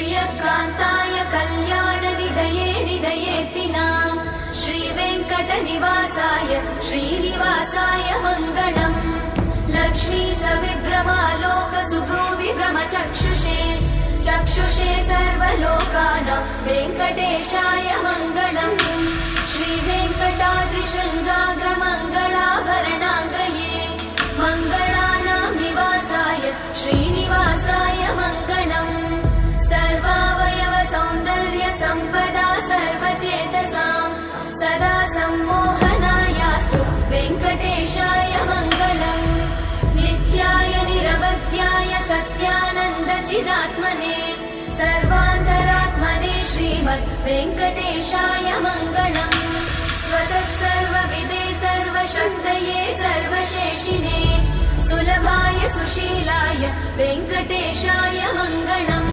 श्रियकान्ताय कल्याणनिधये निधयेतिनाम् श्रीवेङ्कटनिवासाय श्रीनिवासाय मङ्गलम् लक्ष्मी सविभ्रमालोकसुभ्रूविभ्रमचक्षुषे चक्षुषे सर्वलोकानां वेङ्कटेशाय मङ्गलम् श्रीवेङ्कटाद्रिशृङ्गाग्रमङ्गलाभरणाङ्गये मङ्गलानां निवासाय श्रीनिवासाय मङ्गलम् सर्वावयव सौन्दर्य सम्पदा सर्वचेतसां सदा सम्मोहनायास्तु वेङ्कटेशाय मङ्गलम् नित्याय निरवध्याय सत्यानन्दचिदात्मने सर्वान्तरात्मने श्रीमद् वेङ्कटेशाय मङ्गलम् स्वतः सर्वविदे सर्वशक्तये सर्वशेषिणे सुलभाय सुशीलाय वेङ्कटेशाय मङ्गलम्।